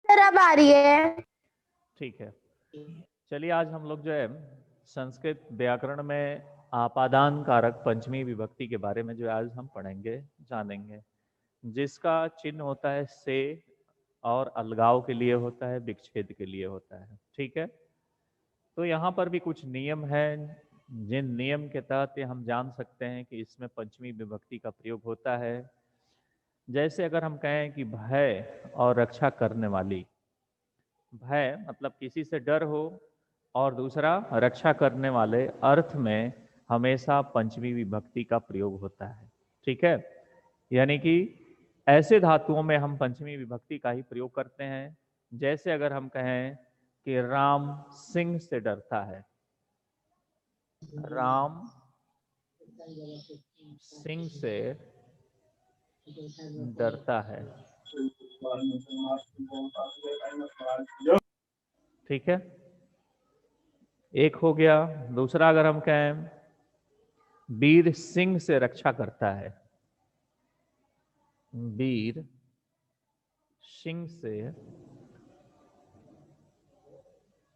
Sir अब आ रही है। ठीक है, चलिए आज हम लोग जो है संस्कृत व्याकरण में आपादान कारक पंचमी विभक्ति के बारे में जो है आज हम पढ़ेंगे, जानेंगे। जिसका चिन्ह होता है से और अलगाव के लिए होता है, विच्छेद के लिए होता है। ठीक है, तो यहाँ पर भी कुछ नियम हैं, जिन नियम के तहत ये हम जान सकते हैं कि इसमें पंचमी विभक्ति का प्रयोग होता है। जैसे अगर हम कहें कि भय और रक्षा करने वाली, भय मतलब किसी से डर हो और दूसरा रक्षा करने वाले अर्थ में हमेशा पंचमी विभक्ति का प्रयोग होता है। ठीक है, यानी कि ऐसे धातुओं में हम पंचमी विभक्ति का ही प्रयोग करते हैं। जैसे अगर हम कहें कि राम सिंह से डरता है, राम सिंह से डरता है। ठीक है, एक हो गया। दूसरा अगर हम कहें वीर सिंह से रक्षा करता है, वीर सिंह से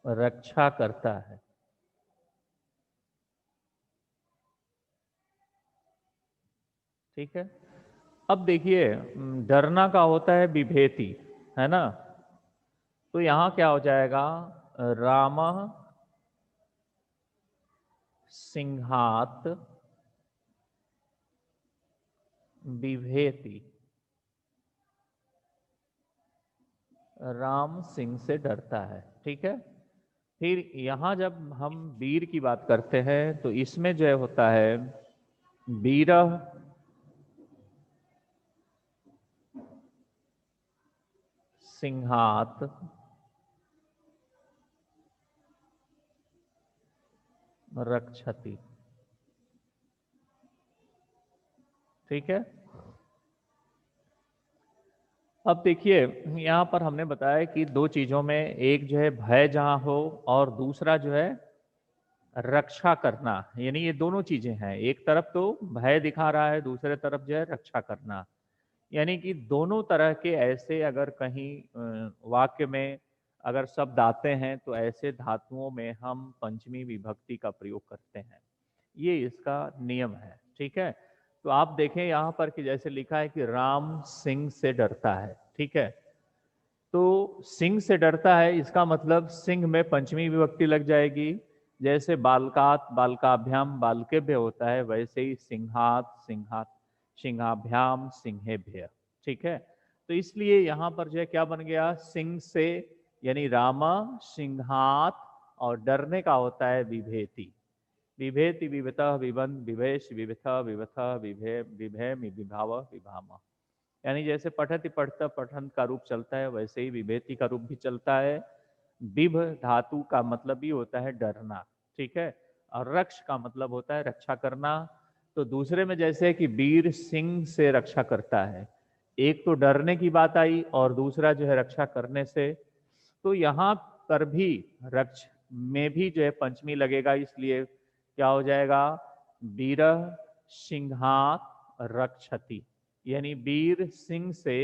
रक्षा करता है। ठीक है, अब देखिए डरना का होता है बिभेति, है ना। तो यहां क्या हो जाएगा, राम सिंहात बिभेति, राम सिंह से डरता है। ठीक है, फिर यहां जब हम वीर की बात करते हैं तो इसमें जो होता है वीरह सिंहात रक्षति। ठीक है, अब देखिए यहाँ पर हमने बताया कि दो चीजों में, एक जो है भय जहां हो और दूसरा जो है रक्षा करना, यानी ये दोनों चीजें हैं। एक तरफ तो भय दिखा रहा है, दूसरे तरफ जो है रक्षा करना, यानी कि दोनों तरह के ऐसे अगर कहीं वाक्य में अगर शब्द आते हैं तो ऐसे धातुओं में हम पंचमी विभक्ति का प्रयोग करते हैं। ये इसका नियम है। ठीक है, तो आप देखें यहाँ पर कि जैसे लिखा है कि राम सिंह से डरता है। ठीक है, तो सिंह से डरता है, इसका मतलब सिंह में पंचमी विभक्ति लग जाएगी। जैसे बालकात बालकाभ्याम बालकेभ्य होता है, वैसे ही सिंहात सिंहात सिंहाभ्याम सिंहेभ्य। ठीक है, तो इसलिए यहाँ पर जो है क्या बन गया, सिंह से यानी रामा सिंहात, और डरने का होता है विभेति, विभेति विभत विबन विभेश विविथ विवथ विभे विभे विभाव विभामा। यानी जैसे पठति पढ़ता पठन का रूप चलता है, वैसे ही विभेति का रूप भी चलता है। विभ धातु का मतलब भी होता है डरना। ठीक है, और रक्ष का मतलब होता है रक्षा करना। तो दूसरे में जैसे कि वीर सिंह से रक्षा करता है, एक तो डरने की बात आई और दूसरा जो है रक्षा करने से। तो यहाँ पर भी रक्ष में भी जो है पंचमी लगेगा, इसलिए क्या हो जाएगा, वीरः सिंहात रक्षति, यानी वीर सिंह से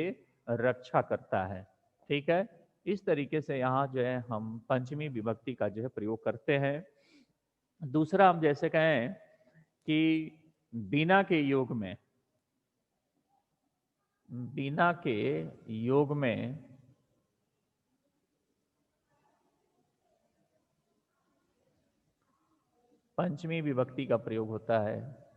रक्षा करता है। ठीक है, इस तरीके से यहाँ जो है हम पंचमी विभक्ति का जो है प्रयोग करते हैं। दूसरा हम जैसे कहें कि बिना के योग में, बिना के योग में पंचमी विभक्ति का प्रयोग होता है।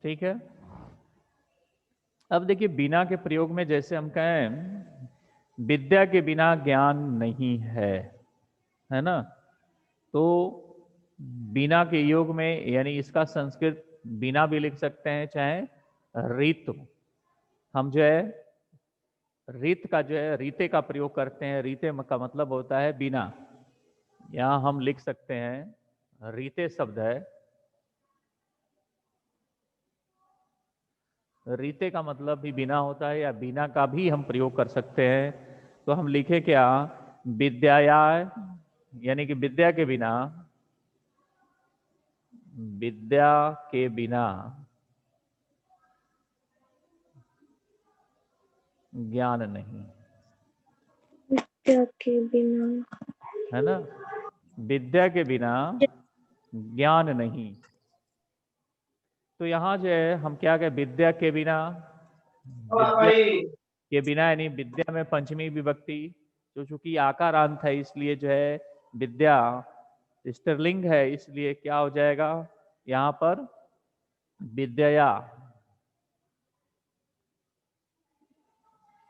ठीक है, अब देखिए बिना के प्रयोग में जैसे हम कहें विद्या के बिना ज्ञान नहीं है ना। तो बिना के योग में यानी इसका संस्कृत बिना भी लिख सकते हैं, चाहे ऋतु। हम जो है रीत का जो है रीते का प्रयोग करते हैं, रीते का मतलब होता है बिना। यहां हम लिख सकते हैं रीते शब्द है, रीते का मतलब भी बिना होता है, या बिना का भी हम प्रयोग कर सकते हैं। तो हम लिखे क्या, विद्याया, यानी कि विद्या के बिना, विद्या के बिना ज्ञान नहीं, विद्या के बिना, है ना, विद्या के बिना ज्ञान नहीं। तो यहाँ जो है हम क्या कहें, विद्या के बिना, विद्या के बिना यानी विद्या में पंचमी विभक्ति, तो चूंकि आकारांत है इसलिए जो है विद्या स्त्रीलिंग है, इसलिए क्या हो जाएगा यहाँ पर, विद्या,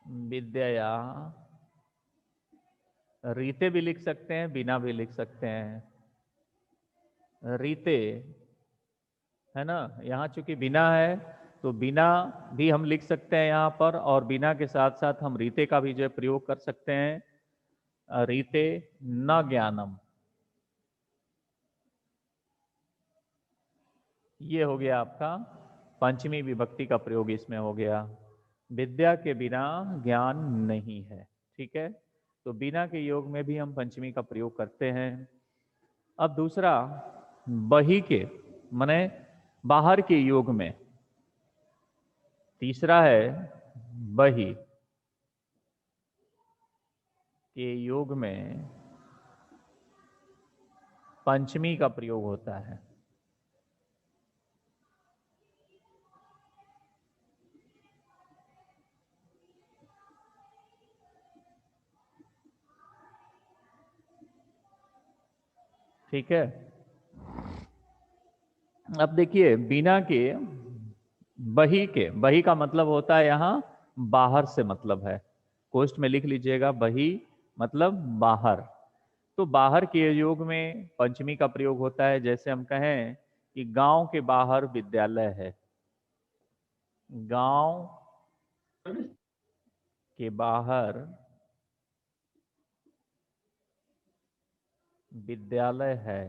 विद्या। रीते भी लिख सकते हैं, बिना भी लिख सकते हैं, रीते, है ना। यहाँ चूंकि बिना है तो बिना भी हम लिख सकते हैं यहाँ पर, और बिना के साथ साथ हम रीते का भी जो है प्रयोग कर सकते हैं, रीते न ज्ञानम, ये हो गया आपका पंचमी विभक्ति का प्रयोग इसमें हो गया, विद्या के बिना ज्ञान नहीं है। ठीक है, तो बिना के योग में भी हम पंचमी का प्रयोग करते हैं। अब दूसरा, बही के माने बाहर के योग में, तीसरा है बही के योग में पंचमी का प्रयोग होता है। ठीक है, अब देखिए बिना के, बही का मतलब होता है यहाँ बाहर से मतलब है, कोष्ठ में लिख लीजिएगा, बही मतलब बाहर। तो बाहर के योग में पंचमी का प्रयोग होता है, जैसे हम कहें कि गांव के बाहर विद्यालय है, गांव के बाहर विद्यालय है।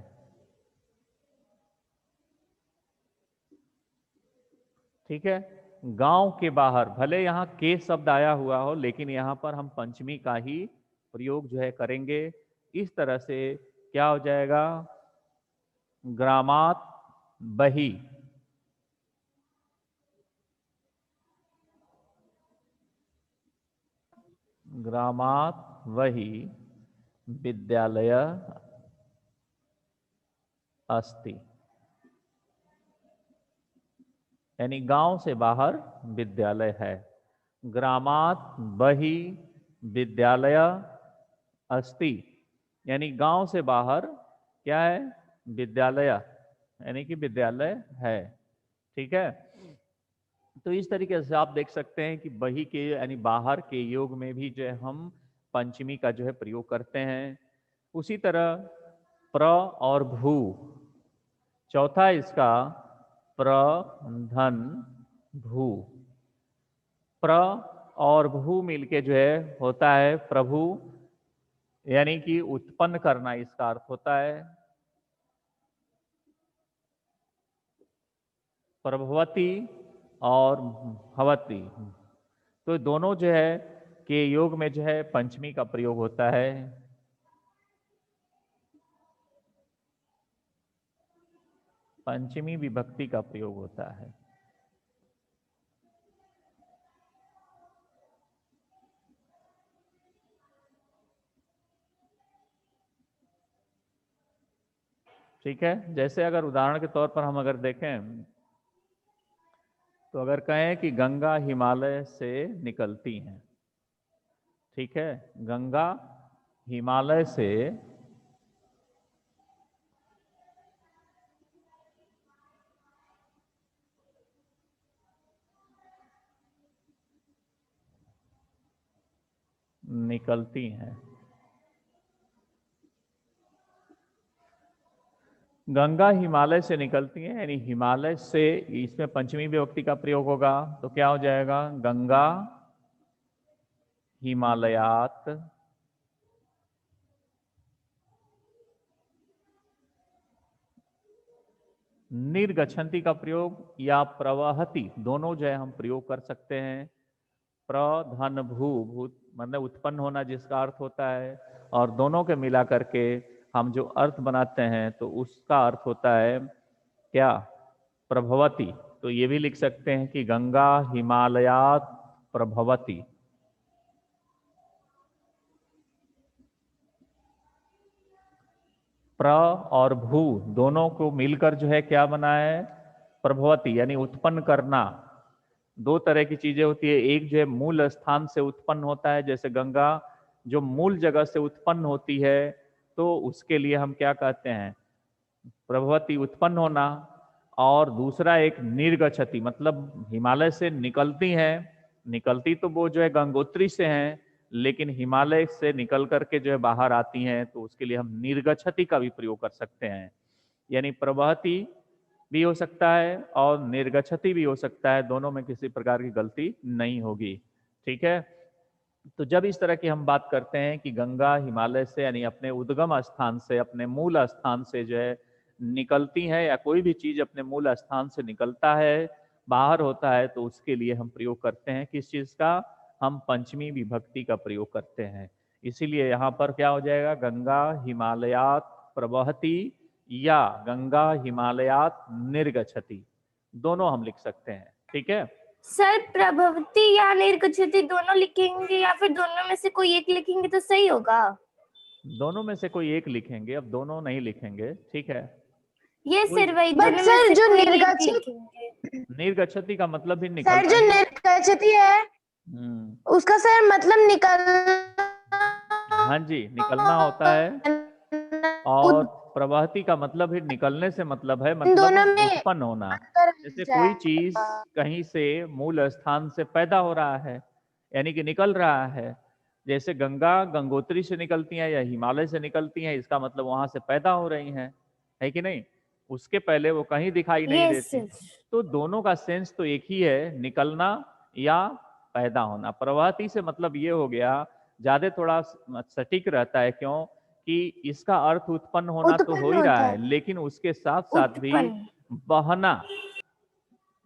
ठीक है, गांव के बाहर, भले यहाँ के शब्द आया हुआ हो लेकिन यहाँ पर हम पंचमी का ही प्रयोग जो है करेंगे। इस तरह से क्या हो जाएगा, ग्रामात बही, ग्रामात वही विद्यालय अस्ति, यानी गांव से बाहर विद्यालय है। ग्रामात बही विद्यालय अस्ति, यानी गांव से बाहर क्या है, विद्यालय, यानी कि विद्यालय है। ठीक है, तो इस तरीके से आप देख सकते हैं कि बही के यानी बाहर के योग में भी जो है हम पंचमी का जो है प्रयोग करते हैं। उसी तरह प्र और भू, चौथा इसका प्र धन भू, प्र और भू मिलके जो है होता है प्रभु, यानी कि उत्पन्न करना इसका अर्थ होता है। प्रभवती और भवती, तो दोनों जो है के योग में जो है पंचमी का प्रयोग होता है। पंचमी विभक्ति का प्रयोग होता है। ठीक है, जैसे अगर उदाहरण के तौर पर हम अगर देखें तो अगर कहें कि गंगा हिमालय से निकलती हैं, ठीक है, गंगा हिमालय से निकलती हैं, गंगा हिमालय से निकलती हैं, यानी हिमालय से, इसमें पंचमी विभक्ति का प्रयोग होगा तो क्या हो जाएगा, गंगा हिमालयात निर्गच्छन्ति का प्रयोग या प्रवहति, दोनों जो है हम प्रयोग कर सकते हैं। प्र धन भू, भू मतलब उत्पन्न होना जिसका अर्थ होता है, और दोनों के मिला करके हम जो अर्थ बनाते हैं तो उसका अर्थ होता है क्या, प्रभवती। तो ये भी लिख सकते हैं कि गंगा हिमालयात प्रभवती। प्र और भू दोनों को मिलकर जो है क्या बना है, प्रभवती, यानी उत्पन्न करना। दो तरह की चीजें होती है, एक जो है मूल स्थान से उत्पन्न होता है, जैसे गंगा जो मूल जगह से उत्पन्न होती है तो उसके लिए हम क्या कहते हैं, प्रभवती, उत्पन्न होना। और दूसरा एक निर्गछति, मतलब हिमालय से निकलती हैं, निकलती तो वो जो है गंगोत्री से हैं, लेकिन हिमालय से निकल करके जो है बाहर आती हैं, तो उसके लिए हम निर्गछति का भी प्रयोग कर सकते हैं। यानी प्रवहती भी हो सकता है और निर्गछति भी हो सकता है, दोनों में किसी प्रकार की गलती नहीं होगी। ठीक है, तो जब इस तरह की हम बात करते हैं कि गंगा हिमालय से यानी अपने उद्गम स्थान से, अपने मूल स्थान से जो है निकलती है, या कोई भी चीज अपने मूल स्थान से निकलता है, बाहर होता है, तो उसके लिए हम प्रयोग करते हैं किस चीज का, हम पंचमी विभक्ति का प्रयोग करते हैं। इसीलिए यहाँ पर क्या हो जाएगा, गंगा हिमालयात प्रवहती या गंगा हिमालयात निर्गछति, दोनों हम लिख सकते हैं। ठीक है, सर प्रभवती या निर्गछति दोनों लिखेंगे या फिर दोनों में से कोई एक लिखेंगे तो सही होगा? दोनों में से कोई एक लिखेंगे, अब दोनों नहीं लिखेंगे। ठीक है, ये कोई- सर वही बट दोनों में सर से जो कोई एक निर्गछति, लिखेंगे। निर्गछति का मतलब भी सर निकलना जो ही। निर्गछति है उसका सर मतलब हाँ जी, निकलना होता है, और प्रवाहती का मतलब भी निकलने से मतलब है, मतलब दोनों में उत्पन्न होना। अंतर जैसे कोई चीज कहीं से मूल स्थान से पैदा हो रहा है, यानी कि निकल रहा है, जैसे गंगा गंगोत्री से निकलती हैं या हिमालय से निकलती हैं, इसका मतलब वहां से पैदा हो रही हैं, है कि नहीं, उसके पहले वो कहीं दिखाई नहीं यस देती। तो दोनों का सेंस तो एक ही है, निकलना या पैदा होना। प्रवाहती से मतलब ये हो गया, ज्यादा थोड़ा सटीक रहता है, क्यों कि इसका अर्थ उत्पन्न होना तो हो ही रहा है, लेकिन उसके साथ साथ भी बहना,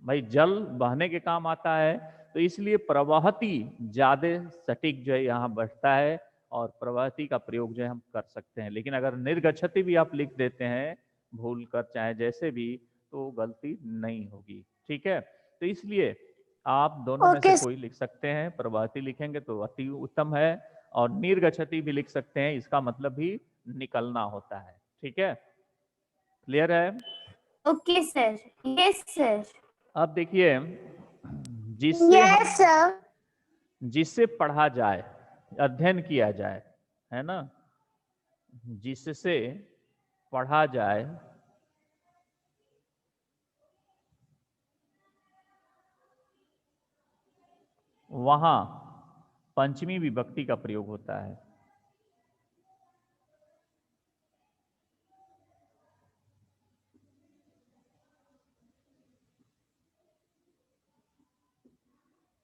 भाई जल बहने के काम आता है, तो इसलिए प्रवहती ज्यादा सटीक जो है यहाँ बैठता है, और प्रवहती का प्रयोग जो है हम कर सकते हैं। लेकिन अगर निर्गछति भी आप लिख देते हैं भूल कर, चाहे जैसे भी, तो गलती नहीं होगी। ठीक है, तो इसलिए आप दोनों में से कोई लिख सकते हैं, प्रवहती लिखेंगे तो अति उत्तम है, और निर्गछति भी लिख सकते हैं, इसका मतलब भी निकलना होता है। ठीक है, क्लियर है? Okay sir, yes sir. अब देखिए, जिससे यस सर, जिससे पढ़ा जाए, अध्ययन किया जाए, है ना, जिससे पढ़ा जाए, वहां पंचमी विभक्ति का प्रयोग होता है।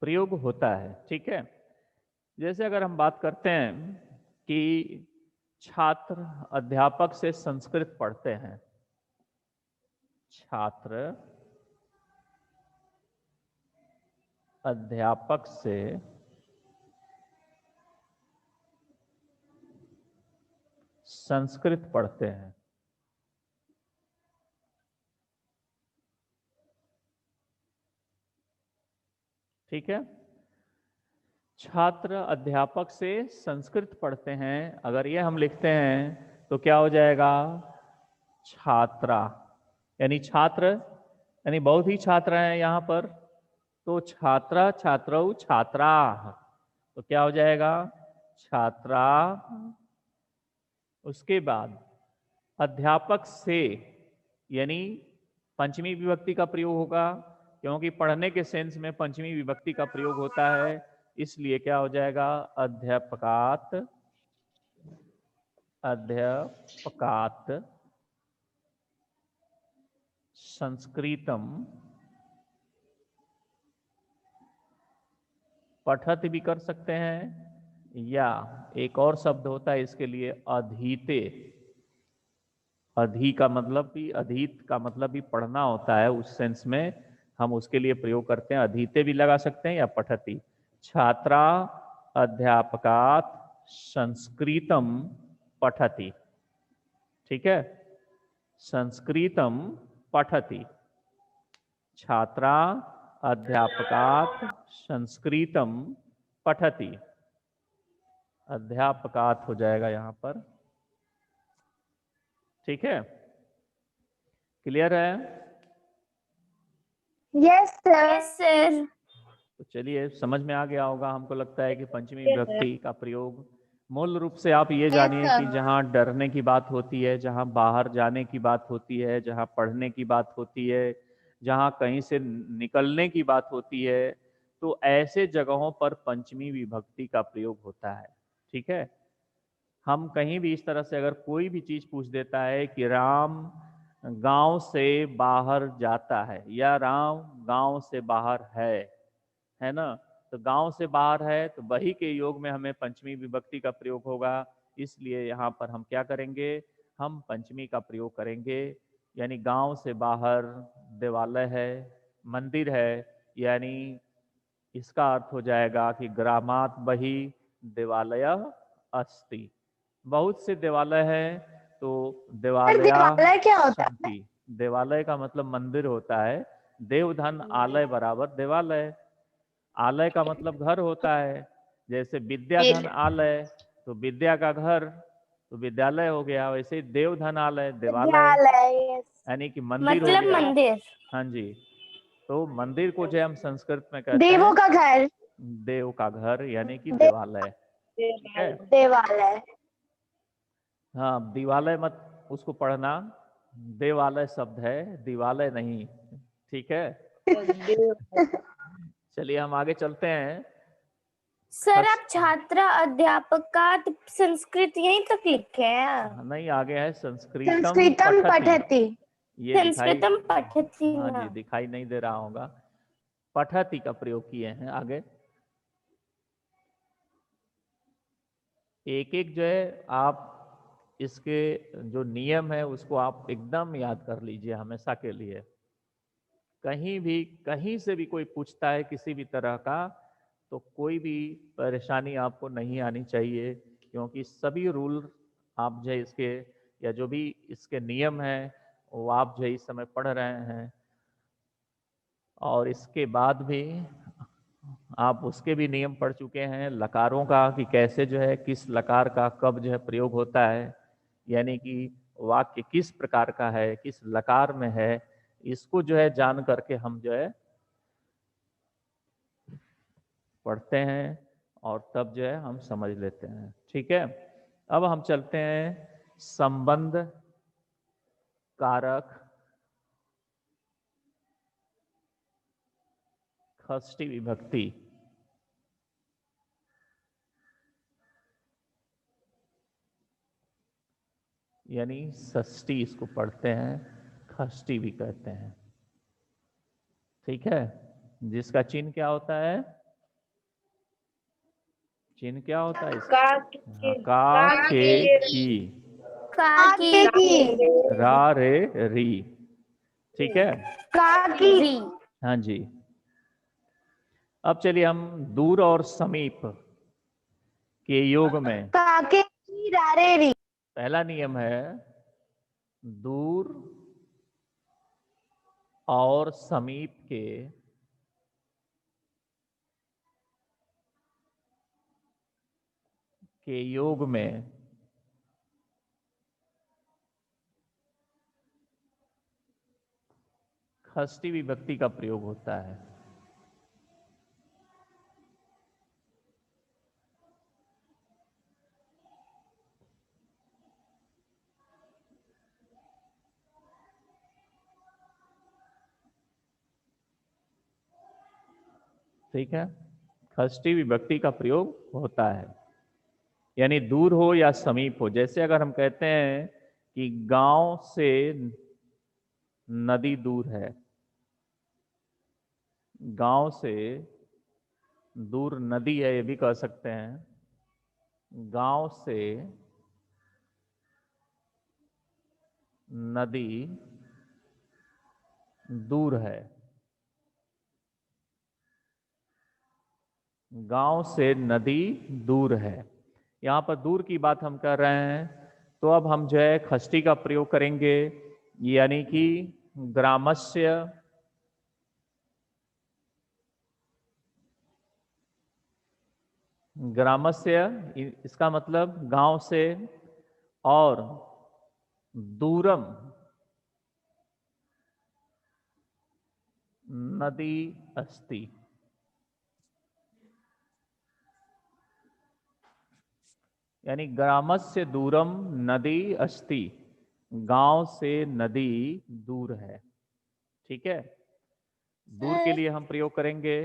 प्रयोग होता है। ठीक है, जैसे अगर हम बात करते हैं कि छात्र अध्यापक से संस्कृत पढ़ते हैं, छात्र अध्यापक से संस्कृत पढ़ते हैं, ठीक है, छात्र अध्यापक से संस्कृत पढ़ते हैं, अगर ये हम लिखते हैं तो क्या हो जाएगा, छात्रा, यानी छात्र यानी बहुत ही छात्र हैं यहाँ पर, तो छात्रा छात्रौ छात्रा, तो क्या हो जाएगा, छात्रा। उसके बाद अध्यापक से, यानी पंचमी विभक्ति का प्रयोग होगा, क्योंकि पढ़ने के सेंस में पंचमी विभक्ति का प्रयोग होता है, इसलिए क्या हो जाएगा, अध्यापकात, अध्यापकात संस्कृतम पठत भी कर सकते हैं, या एक और शब्द होता है इसके लिए, अधीते। अधि का मतलब भी, अधीत का मतलब भी पढ़ना होता है, उस सेंस में हम उसके लिए प्रयोग करते हैं, अधीते भी लगा सकते हैं या पठती। छात्रा अध्यापकात् संस्कृतं पठति। ठीक है, संस्कृतं पठति। छात्रा अध्यापकात् संस्कृतं पठति। अध्यापकात् हो जाएगा यहाँ पर। ठीक है, क्लियर है? Yes sir. Yes sir. तो चलिए, समझ में आ गया होगा हमको लगता है कि पंचमी विभक्ति का प्रयोग मूल रूप से आप ये जानिए कि जहाँ डरने की बात होती है, जहाँ बाहर जाने की बात होती है, जहाँ पढ़ने की बात होती है, जहाँ कहीं से निकलने की बात होती है, तो ऐसे जगहों पर पंचमी विभक्ति का प्रयोग होता है। ठीक है, हम कहीं भी इस तरह से अगर कोई भी चीज पूछ देता है कि राम गांव से बाहर जाता है या राम गांव से बाहर है ना, तो गांव से बाहर है तो वही के योग में हमें पंचमी विभक्ति का प्रयोग होगा। इसलिए यहाँ पर हम क्या करेंगे, हम पंचमी का प्रयोग करेंगे। यानी गांव से बाहर देवालय है, मंदिर है, यानी इसका अर्थ हो जाएगा कि ग्रामात् बहिः देवालयः अस्ति। बहुत से देवालय हैं, तो देवालय देवालय क्या होता है? सन्ति। देवालय का मतलब मंदिर होता है। देवधन आलय बराबर देवालय। आलय का मतलब घर होता है। जैसे विद्याधन आलय, तो विद्या का घर तो विद्यालय हो गया। वैसे ही देवधन आलय देवालय, विद्यालय। यानी कि मंदिर हो मतलब गया। मंदिर। हाँ जी, तो मंदिर को जो हम संस्कृत में कहते देवों हैं का घर। देव का घर, यानी कि देवालय। ठीक है, देवालय। हाँ, दिवालय मत उसको पढ़ना, देवालय शब्द है, दिवालय नहीं। ठीक है, चलिए हम आगे चलते हैं। सर आप छात्रा अध्यापकात् संस्कृत यहीं तक लिखे हैं। नहीं, आगे है संस्कृतम संस्कृतम पठति। पठति। ये दिखाई, संस्कृतम पठति हाँ ना। जी, दिखाई नहीं दे रहा होगा। पठति का प्रयोग किए हैं आगे। एक एक जो है आप इसके जो नियम है उसको आप एकदम याद कर लीजिए हमेशा के लिए। कहीं भी कहीं से भी कोई पूछता है किसी भी तरह का, तो कोई भी परेशानी आपको नहीं आनी चाहिए, क्योंकि सभी रूल आप जो है इसके, या जो भी इसके नियम हैं वो आप जो है इस समय पढ़ रहे हैं, और इसके बाद भी आप उसके भी नियम पढ़ चुके हैं, लकारों का, कि कैसे जो है किस लकार का कब जो है प्रयोग होता है, यानी कि वाक्य किस प्रकार का है, किस लकार में है, इसको जो है जान करके हम जो है पढ़ते हैं और तब जो है हम समझ लेते हैं। ठीक है, अब हम चलते हैं संबंध कारक षष्ठी विभक्ति। यानी षष्ठी इसको पढ़ते हैं, षष्ठी भी कहते हैं। ठीक है, जिसका चिन्ह क्या होता है, चिन्ह क्या होता है इसका? हाँ, का के की, का की रा रे री। ठीक है, री। हाँ जी। अब चलिए हम दूर और समीप के योग में, काके की रारे री। पहला नियम है दूर और समीप के योग में षष्ठी विभक्ति का प्रयोग होता है। ठीक है, षष्ठी विभक्ति का प्रयोग होता है, यानी दूर हो या समीप हो। जैसे अगर हम कहते हैं कि गांव से नदी दूर है, गांव से दूर नदी है, ये भी कह सकते हैं। गांव से नदी दूर है। गांव से नदी दूर है। यहाँ पर दूर की बात हम कर रहे हैं, तो अब हम जो है खष्टी का प्रयोग करेंगे, यानी कि ग्रामस्य इसका मतलब गांव से, और दूरम नदी अस्ति, यानी ग्रामस्य दूरम नदी अस्ति, गांव से नदी दूर है। ठीक है, दूर के लिए हम प्रयोग करेंगे।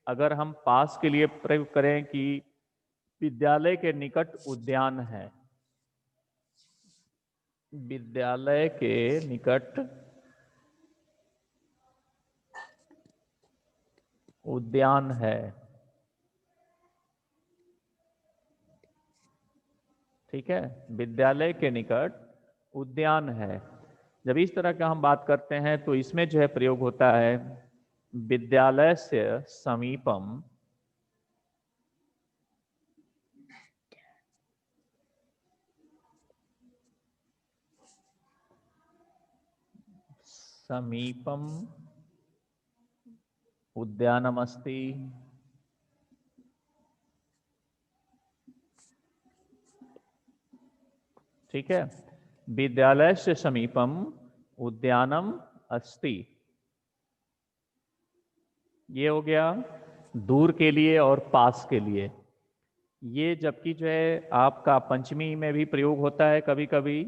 अगर हम पास के लिए प्रयोग करें कि विद्यालय के निकट उद्यान है, विद्यालय के निकट उद्यान है। ठीक है, विद्यालय के निकट उद्यान है। जब इस तरह का हम बात करते हैं तो इसमें जो है प्रयोग होता है विद्यालय से समीपम समीपम उद्यानमस्ति, ठीक है, विद्यालय से समीपम उद्यानम अस्ति। ये हो गया दूर के लिए और पास के लिए। ये जबकि जो है आपका पंचमी में भी प्रयोग होता है कभी कभी,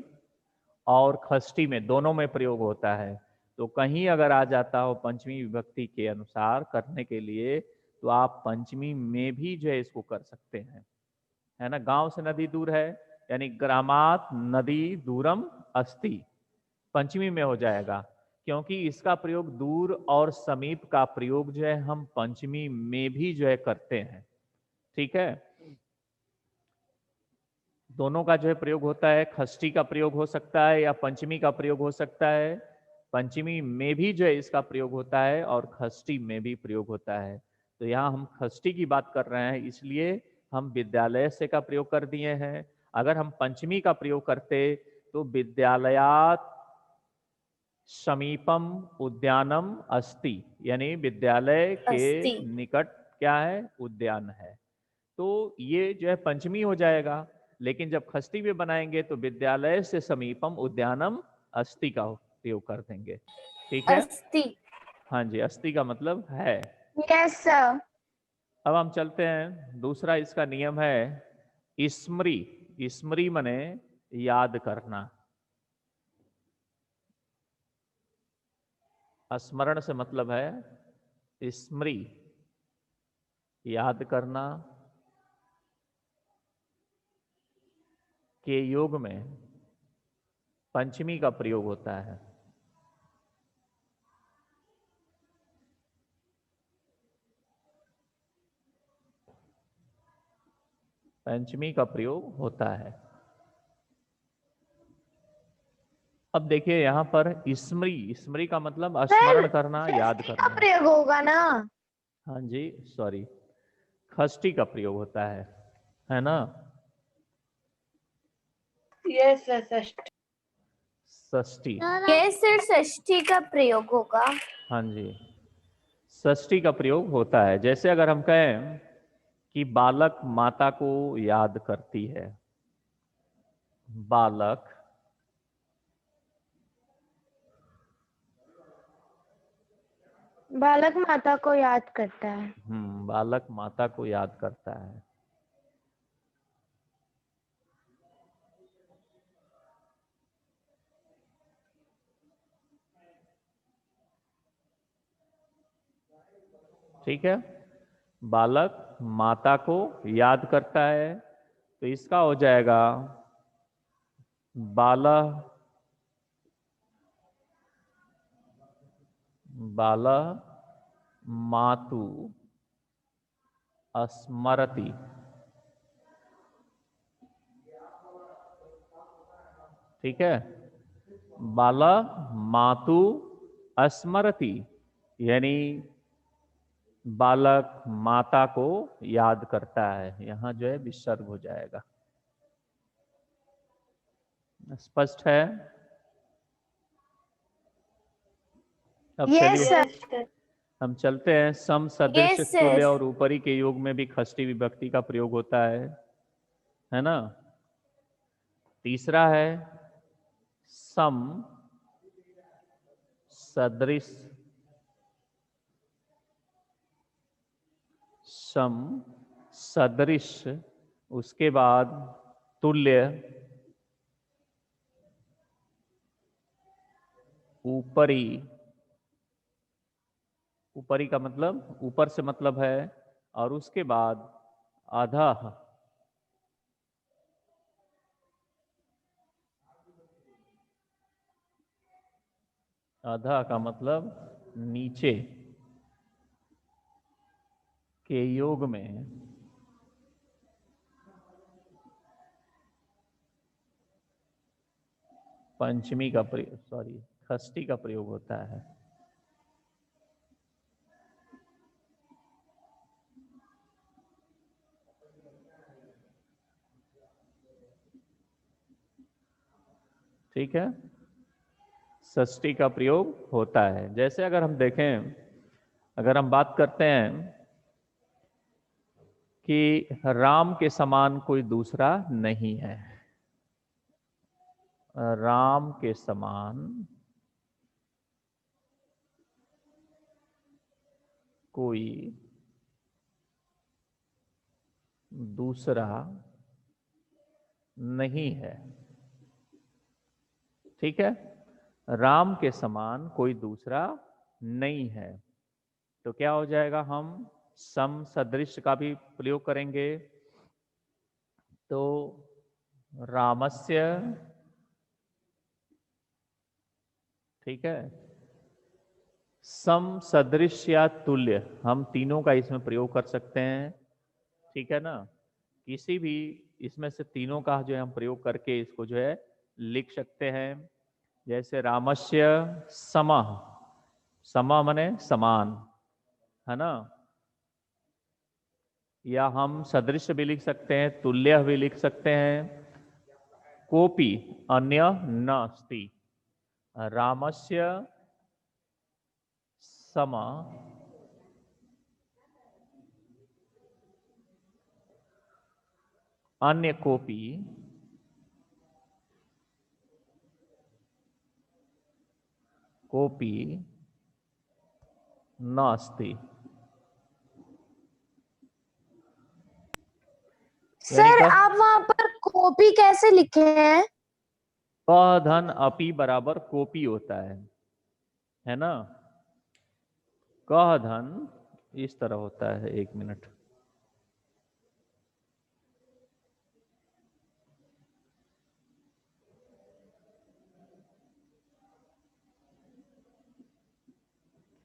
और खष्टी में, दोनों में प्रयोग होता है। तो कहीं अगर आ जाता हो पंचमी विभक्ति के अनुसार करने के लिए, तो आप पंचमी में भी जो है इसको कर सकते हैं, है ना। गांव से नदी दूर है, यानी ग्रामात नदी दूरम अस्ति, पंचमी में हो जाएगा, क्योंकि इसका प्रयोग दूर और समीप का प्रयोग जो है हम पंचमी में भी जो है करते हैं। ठीक है, दोनों का जो है प्रयोग होता है, खष्टी का प्रयोग हो सकता है या पंचमी का प्रयोग हो सकता है। पंचमी में भी जो है इसका प्रयोग होता है और खष्टी में भी प्रयोग होता है। तो यहाँ हम खष्टी की बात कर रहे हैं, इसलिए हम विद्यालय से का प्रयोग कर दिए हैं। अगर हम पंचमी का प्रयोग करते तो विद्यालयात समीपम उद्यानम अस्ति, यानी विद्यालय के अस्ति। निकट क्या है, उद्यान है। तो ये जो है पंचमी हो जाएगा। लेकिन जब खष्टी में बनाएंगे तो विद्यालय से समीपम उद्यानम अस्ति का प्रयोग कर देंगे। ठीक है, अस्ति। हाँ जी, अस्ति का मतलब है। Yes sir. अब हम चलते हैं, दूसरा इसका नियम है स्मृति। स्मृति मने याद करना। स्मरण से मतलब है स्मृति, याद करना। के योग में पंचमी का प्रयोग होता है। पंचमी का प्रयोग होता है। अब देखिए यहाँ पर स्मृति, स्मृति का मतलब स्मरण करना, याद षष्ठी का करना। प्रयोग होगा ना? हाँ जी, सॉरी, खष्टी का प्रयोग होता है ना। यस सर, षष्ठी। षष्ठी, कैसे षष्ठी का प्रयोग होगा? हाँ जी, षष्ठी का प्रयोग होता है। जैसे अगर हम कहें कि बालक माता को याद करती है, बालक बालक माता को याद करता है। बालक माता को याद करता है। ठीक है, बालक माता को याद करता है, तो इसका हो जाएगा बाला, बाला मातु स्मरति। ठीक है, बाला मातु स्मरति, यानी बालक माता को याद करता है, यहाँ जो है विसर्ग हो जाएगा। स्पष्ट है? अब यस चलिए सर। हम चलते हैं। सम, सदृश, यस तुल्य सर। और ऊपरी के योग में भी षष्ठी विभक्ति का प्रयोग होता है ना। तीसरा है सम, सदृश, सम, सदृश, उसके बाद तुल्य, ऊपरी, ऊपरी का मतलब ऊपर से मतलब है, और उसके बाद अधः, अधः का मतलब नीचे के योग में पंचमी का प्रयोग, सॉरी षष्ठी का प्रयोग होता है। ठीक है, षष्ठी का प्रयोग होता है। जैसे अगर हम देखें, अगर हम बात करते हैं कि राम के समान कोई दूसरा नहीं है, राम के समान कोई दूसरा नहीं है। ठीक है, राम के समान कोई दूसरा नहीं है, तो क्या हो जाएगा, हम सम सदृश का भी प्रयोग करेंगे। तो रामस्य, ठीक है, सम, सदृश या तुल्य, हम तीनों का इसमें प्रयोग कर सकते हैं। ठीक है ना, किसी भी इसमें से तीनों का जो है हम प्रयोग करके इसको जो है लिख सकते हैं। जैसे रामस्य समः, समः माने समान, है ना, या हम सदृश भी लिख सकते हैं, तुल्य भी लिख सकते हैं। कोपी अन्य नास्ति, रामस्य समा अन्य कोपी कोपी नास्ति। सर आप वहां पर कॉपी कैसे लिखे हैं? क धन अपि बराबर कोपी होता है ना। क धन इस तरह होता है, एक मिनट,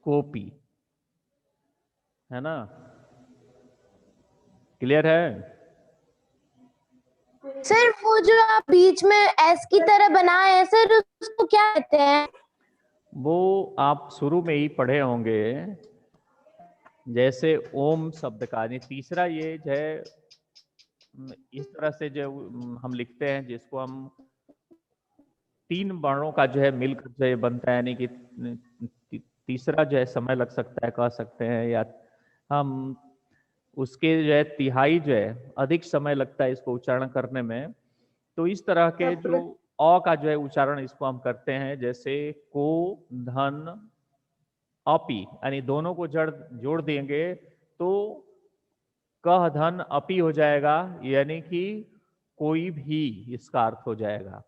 कोपी, है ना, क्लियर है। सर वो जो आप बीच में एस की तरह बनाए हैं सर, उसको क्या कहते हैं? वो आप शुरू में ही पढ़े होंगे, जैसे ओम शब्द का, यानी तीसरा ये जो है इस तरह से जो हम लिखते हैं, जिसको हम तीन वर्णों का जो है मिलकर जो है बनता है, यानी कि तीसरा जो है समय लग सकता है कह सकते हैं, या हम उसके जो है तिहाई जो है अधिक समय लगता है इसको उच्चारण करने में। तो इस तरह के जो अ का जो है उच्चारण इसको हम करते हैं, जैसे को धन अपि, यानी दोनों को जड़ जोड़ देंगे तो कह धन अपि हो जाएगा, यानी कि कोई भी इसका अर्थ हो जाएगा,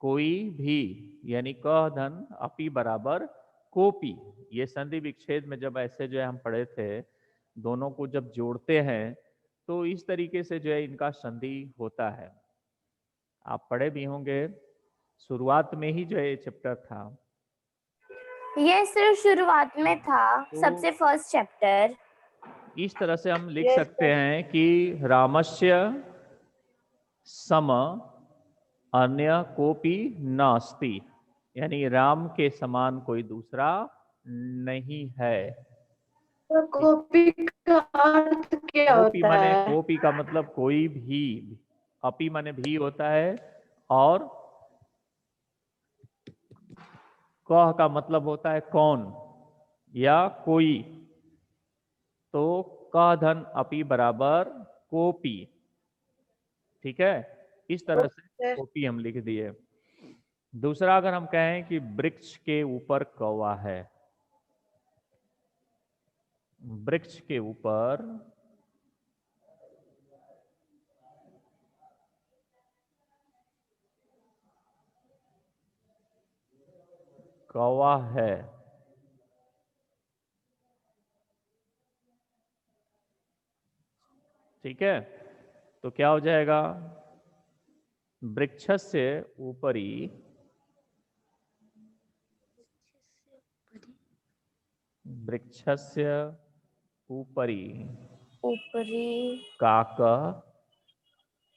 कोई भी, यानी कह धन अपि बराबर कोपी। ये संधि विच्छेद में जब ऐसे जो है हम पढ़े थे, दोनों को जब जोड़ते हैं तो इस तरीके से जो है इनका संधि होता है। आप पढ़े भी होंगे, शुरुआत में ही जो है ये चैप्टर था। ये सिर्फ शुरुआत में था, तो सबसे फर्स्ट चैप्टर। इस तरह से हम लिख सकते हैं कि रामस्य सम अन्य कोपी नास्ति, यानी राम के समान कोई दूसरा नहीं है। तो कॉपी का अर्थ क्या कोपी होता माने, है? कोपी का मतलब कोई भी, अपी माने भी होता है, और कह का मतलब होता है कौन या कोई। तो क धन अपी बराबर कोपी। ठीक है, इस तरह से कोपी हम लिख दिए। दूसरा, अगर हम कहें कि वृक्ष के ऊपर कौवा है, वृक्ष के ऊपर कौवा है, ठीक है, तो क्या हो जाएगा? वृक्षस्य ऊपरी वृक्षस्य ऊपरी ऊपरी काकः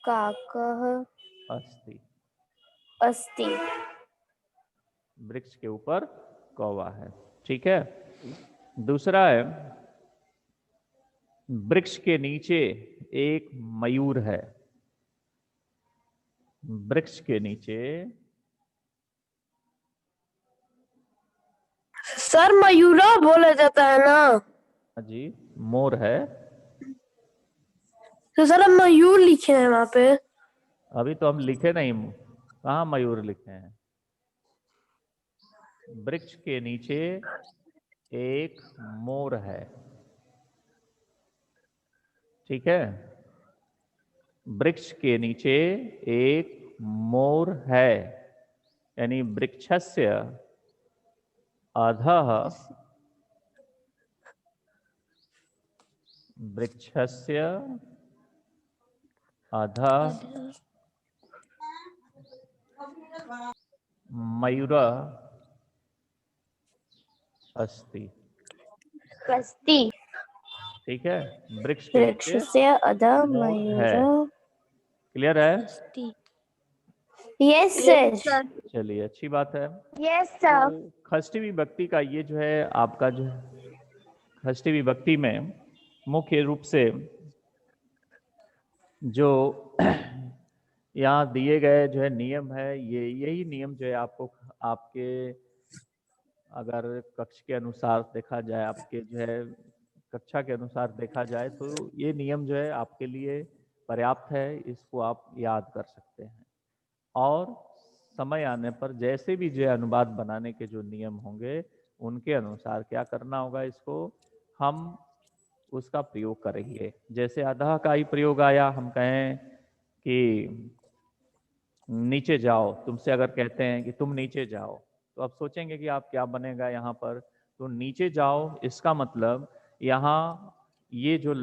काकः अस्ति। अस्ति। वृक्ष के ऊपर कौवा है, ठीक है। दूसरा है, वृक्ष के नीचे एक मयूर है। वृक्ष के नीचे, सर मयूरा बोला जाता है ना? जी, मोर है। तो सर हम मयूर लिखे हैं वहाँ पे। अभी तो हम लिखे नहीं, कहाँ मयूर लिखे हैं? वृक्ष के नीचे एक मोर है, ठीक है। वृक्ष के नीचे एक मोर है, यानी वृक्षस्य अधः, वृक्षस्य अधः मयूर अस्ति। अस्ति। ठीक है, वृक्ष के नीचे वृक्षस्य अधः मोर है। मयूरः क्लियर है? अस्ति। Yes sir. चलिए, अच्छी बात है। Yes sir. तो षष्ठी विभक्ति का ये जो है आपका, जो षष्ठी विभक्ति में मुख्य रूप से जो यहाँ दिए गए जो है नियम है, ये यही नियम जो है आपको आपके अगर कक्ष के अनुसार देखा जाए, आपके जो है कक्षा के अनुसार देखा जाए, तो ये नियम जो है आपके लिए पर्याप्त है, इसको आप याद कर सकते हैं। और समय आने पर जैसे भी जो है अनुवाद बनाने के जो नियम होंगे, उनके अनुसार क्या करना होगा, इसको हम उसका प्रयोग करेंगे। जैसे अधः का ही प्रयोग आया, हम कहें कि नीचे जाओ, तुमसे अगर कहते हैं कि तुम नीचे जाओ, तो आप सोचेंगे कि आप क्या बनेगा यहाँ पर। तो नीचे जाओ, इसका मतलब यहाँ ये जो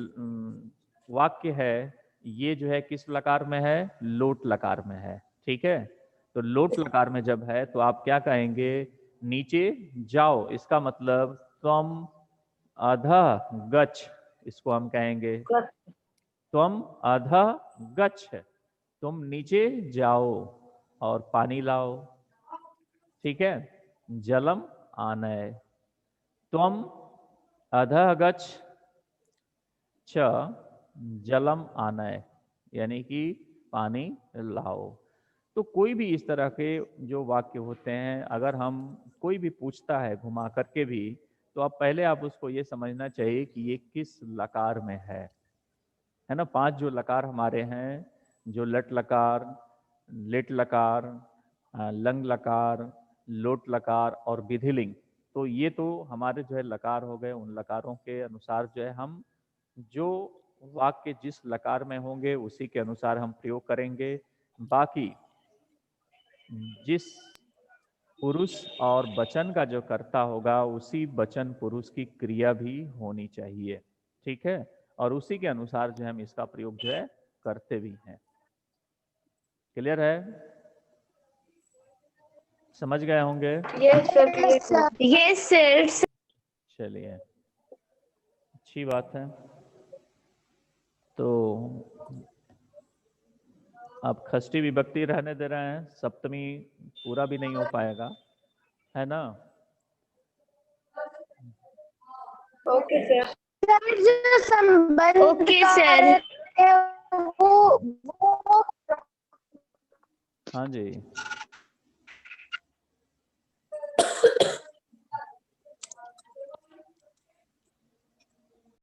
वाक्य है, ये जो है किस लकार में है? लोट लकार में है, ठीक है। तो लोट लकार में जब है तो आप क्या कहेंगे? नीचे जाओ, इसका मतलब त्वम अधः गच्छ, इसको हम कहेंगे त्वम अधः गच्छ, तुम नीचे जाओ और पानी लाओ, ठीक है। जलम आनय, त्वम अधः गच्छ च जलम आनय, यानी कि पानी लाओ। तो कोई भी इस तरह के जो वाक्य होते हैं, अगर हम कोई भी पूछता है घुमा करके भी, तो आप पहले आप उसको ये समझना चाहिए कि ये किस लकार में है ना। 5 जो लकार हमारे हैं, जो लट लकार, लिट लकार, लंग लकार, लोट लकार और विधिलिंग, तो ये तो हमारे जो है लकार हो गए। उन लकारों के अनुसार जो है हम जो वाक्य जिस लकार में होंगे उसी के अनुसार हम प्रयोग करेंगे। बाकी जिस पुरुष और वचन का जो कर्ता होगा, उसी वचन पुरुष की क्रिया भी होनी चाहिए, ठीक है। और उसी के अनुसार जो हम इसका प्रयोग जो है करते भी हैं। क्लियर है? समझ गए होंगे? Yes sir. Yes sir. चलिए, अच्छी बात है। तो आप षष्ठी विभक्ति रहने दे रहे हैं, सप्तमी पूरा भी नहीं हो पाएगा, है ना। Okay sir. सर जो संबंध ओके सर। वो हाँ जी।